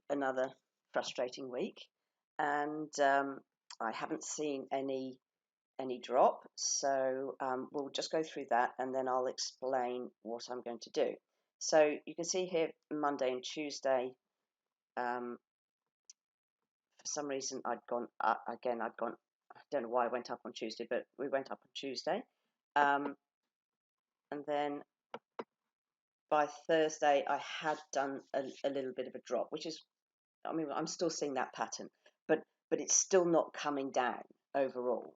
another frustrating week, and I haven't seen any drop. So we'll just go through that, and then I'll explain what I'm going to do. So you can see here Monday and Tuesday. For some reason, I'd gone again. I'd gone. I don't know why I went up on Tuesday, but we went up on Tuesday, and then by Thursday, I had done a little bit of a drop, which is, I mean, I'm still seeing that pattern, but it's still not coming down overall.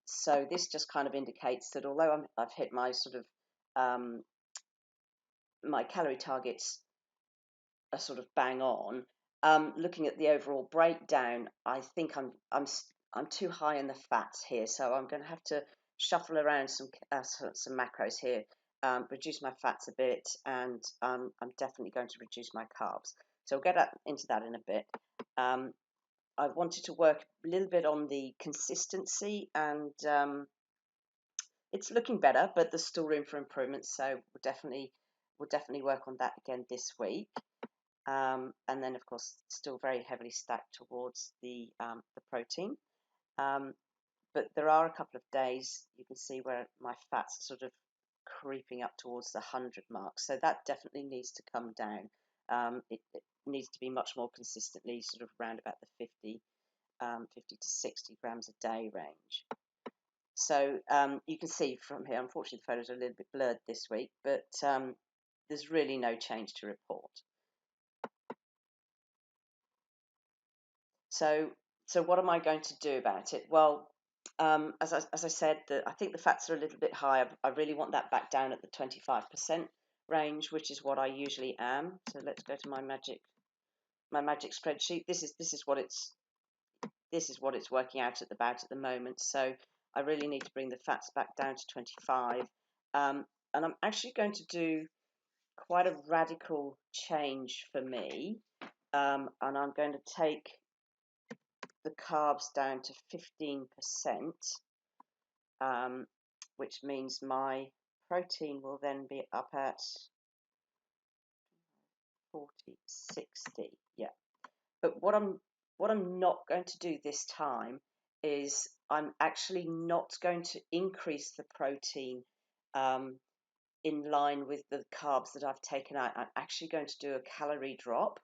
So this just kind of indicates that although I've hit my sort of my calorie targets are sort of bang on. Looking at the overall breakdown, I think I'm too high in the fats here, so I'm going to have to shuffle around some macros here, reduce my fats a bit, and I'm definitely going to reduce my carbs. So we'll get into that in a bit. I wanted to work a little bit on the consistency, and it's looking better, but there's still room for improvement. So we'll definitely work on that again this week. And then, of course, still very heavily stacked towards the protein. But there are a couple of days you can see where my fats are sort of creeping up towards the 100 mark. So that definitely needs to come down. It needs to be much more consistently sort of around about the 50 to 60 grams a day range. So you can see from here, unfortunately, the photos are a little bit blurred this week, but there's really no change to report. So what am I going to do about it? Well, as I said, I think the fats are a little bit high. I really want that back down at the 25% range, which is what I usually am. So let's go to my magic spreadsheet. This is what it's working out at the moment. So I really need to bring the fats back down to 25. And I'm actually going to do quite a radical change for me. And I'm going to take the carbs down to 15%, which means my protein will then be up at 40, 60. Yeah. But what I'm not going to do this time is I'm actually not going to increase the protein in line with the carbs that I've taken out. I'm actually going to do a calorie drop.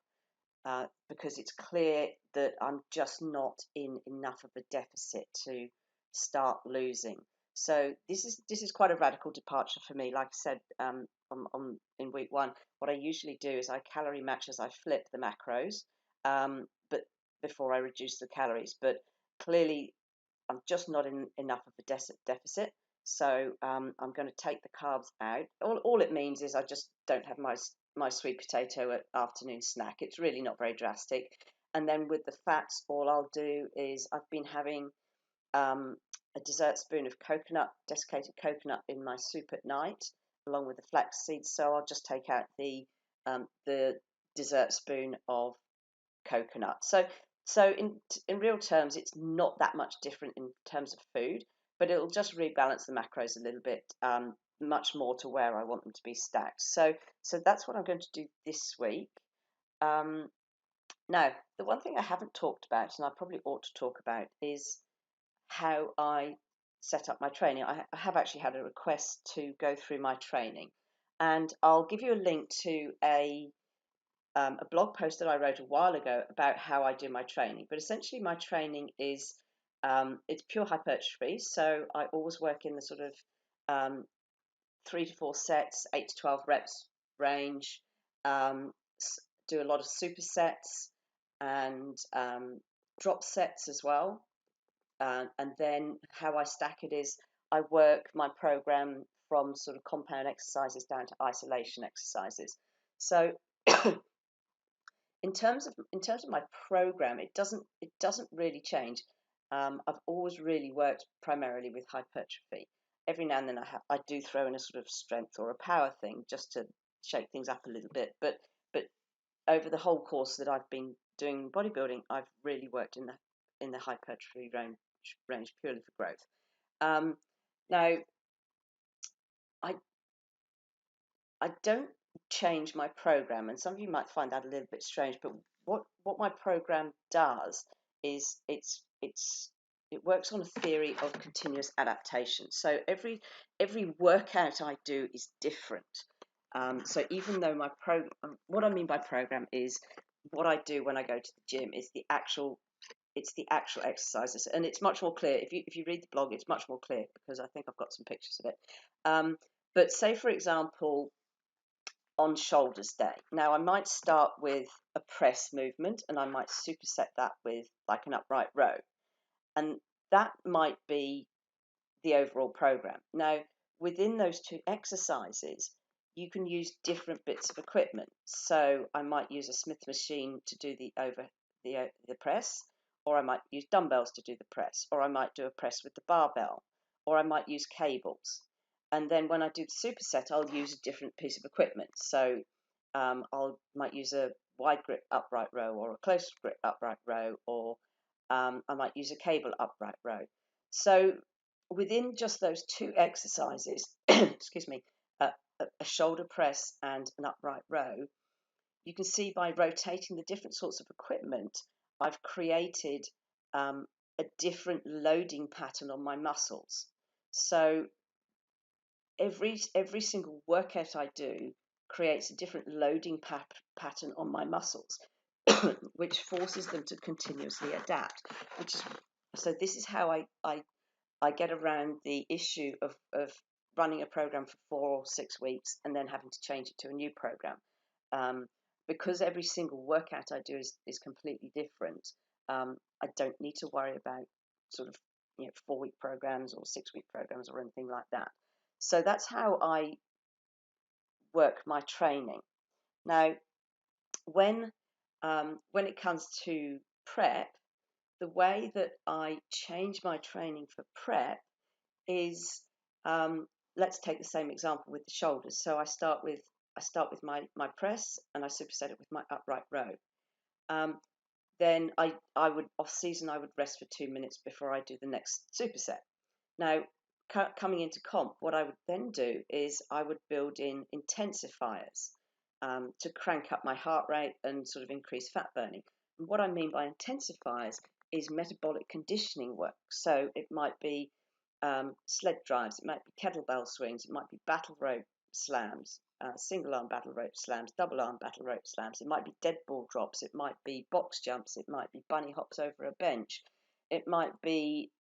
Because it's clear that I'm just not in enough of a deficit to start losing. So this is quite a radical departure for me. Like I said, in week one, what I usually do is I calorie match as I flip the macros, but before I reduce the calories. But clearly, I'm just not in enough of a deficit. So I'm going to take the carbs out. All it means is I just don't have my sweet potato at afternoon snack. It's really not very drastic. And then with the fats, all I'll do is I've been having a dessert spoon of desiccated coconut in my soup at night, along with the flax seeds. So I'll just take out the dessert spoon of coconut. So in real terms, it's not that much different in terms of food, but it'll just rebalance the macros a little bit, much more to where I want them to be stacked. So that's what I'm going to do this week. Now, the one thing I haven't talked about, and I probably ought to talk about, is how I set up my training. I have actually had a request to go through my training, and I'll give you a link to a blog post that I wrote a while ago about how I do my training. But essentially, my training is it's pure hypertrophy. So I always work in the sort of 3 to 4 sets, 8 to 12 reps range. Do a lot of supersets and drop sets as well. And then how I stack it is I work my program from sort of compound exercises down to isolation exercises. So in terms of my program, it doesn't really change. I've always really worked primarily with hypertrophy. Every now and then I do throw in a sort of strength or a power thing just to shake things up a little bit. But over the whole course that I've been doing bodybuilding, I've really worked in the hypertrophy range purely for growth. Now, I don't change my program. And some of you might find that a little bit strange, but what my program does is it works on a theory of continuous adaptation. So every workout I do is different. So even though my program, what I mean by program is what I do when I go to the gym is the actual exercises, and it's much more clear if you read the blog. It's much more clear because I think I've got some pictures of it. But say for example, on shoulders day. Now I might start with a press movement and I might superset that with like an upright row. And that might be the overall program. Now, within those two exercises, you can use different bits of equipment. So I might use a Smith machine to do the press, or I might use dumbbells to do the press, or I might do a press with the barbell, or I might use cables. And then when I do the superset, I'll use a different piece of equipment. So might use a wide grip upright row or a close grip upright row, or I might use a cable upright row. So within just those two exercises, excuse me, a shoulder press and an upright row, you can see by rotating the different sorts of equipment, I've created a different loading pattern on my muscles. So every single workout I do creates a different loading pattern on my muscles, which forces them to continuously adapt. So this is how I get around the issue of running a program for 4 or 6 weeks and then having to change it to a new program. Because every single workout I do is completely different, I don't need to worry about sort of 4-week programs or 6-week programs or anything like that. So that's how I work my training. Now, when it comes to prep, the way that I change my training for prep is, let's take the same example with the shoulders. So I start with my press and I superset it with my upright row. Then I would off season I would rest for 2 minutes before I do the next superset. Now coming into comp, what I would then do is I would build in intensifiers to crank up my heart rate and sort of increase fat burning. And what I mean by intensifiers is metabolic conditioning work. So it might be sled drives, it might be kettlebell swings, it might be battle rope slams, single arm battle rope slams, double arm battle rope slams, it might be dead ball drops, it might be box jumps, it might be bunny hops over a bench, it might be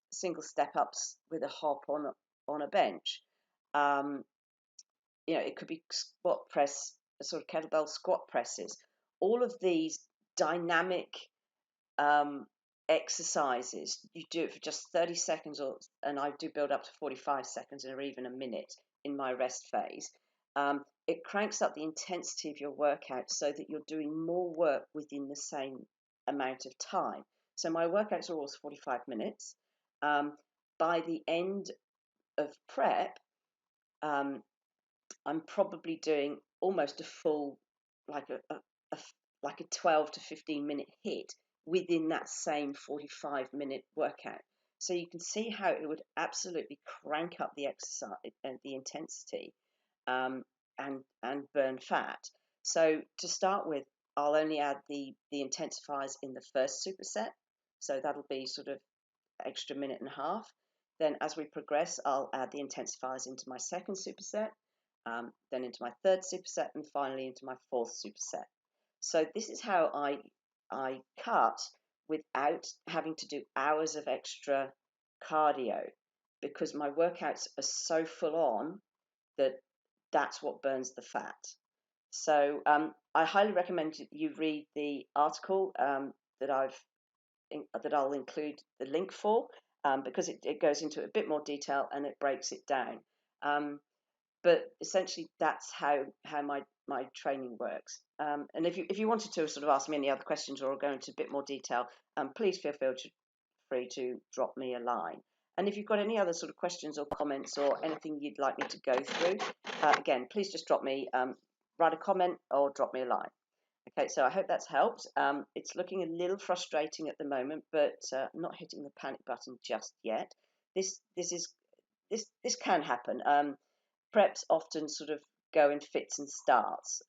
single step ups with a hop on a bench. It could be squat press, sort of kettlebell squat presses. All of these dynamic exercises, you do it for just 30 seconds, and I do build up to 45 seconds or even a minute in my rest phase. It cranks up the intensity of your workout so that you're doing more work within the same amount of time. So my workouts are always 45 minutes. By the end of prep, I'm probably doing almost a full, like a 12 to 15 minute hit within that same 45-minute workout. So you can see how it would absolutely crank up the exercise and the intensity, and burn fat. So to start with, I'll only add the intensifiers in the first superset. So that'll be sort of extra minute and a half. Then as we progress, I'll add the intensifiers into my second superset, then into my third superset, and finally into my fourth superset. So this is how I cut without having to do hours of extra cardio, because my workouts are so full on that that's what burns the fat. So I highly recommend you read the article that I'll include the link for, because it goes into a bit more detail and it breaks it down. But essentially, that's how my training works. And if you wanted to sort of ask me any other questions or go into a bit more detail, please feel free to drop me a line. And if you've got any other sort of questions or comments or anything you'd like me to go through, again, please just write a comment or drop me a line. Okay, so I hope that's helped. It's looking a little frustrating at the moment, but not hitting the panic button just yet. This can happen. Preps often sort of go in fits and starts,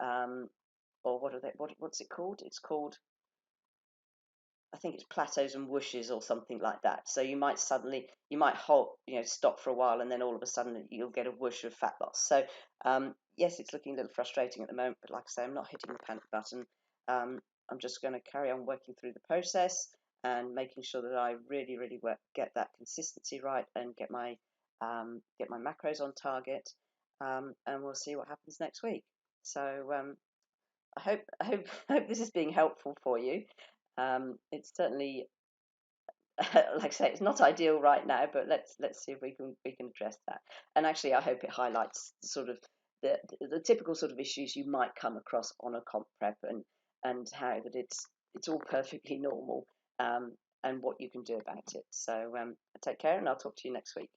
or what's it called? It's called, I think it's plateaus and whooshes or something like that. So you might hold, stop for a while, and then all of a sudden you'll get a whoosh of fat loss. So yes, it's looking a little frustrating at the moment, but like I say, I'm not hitting the panic button. I'm just going to carry on working through the process and making sure that I really, really get that consistency right and get my macros on target, and we'll see what happens next week. So I hope this is being helpful for you. It's certainly, like I say, it's not ideal right now, but let's see if we can address that. And actually, I hope it highlights sort of the typical sort of issues you might come across on a comp prep, and how that it's all perfectly normal, and what you can do about it. So take care, and I'll talk to you next week.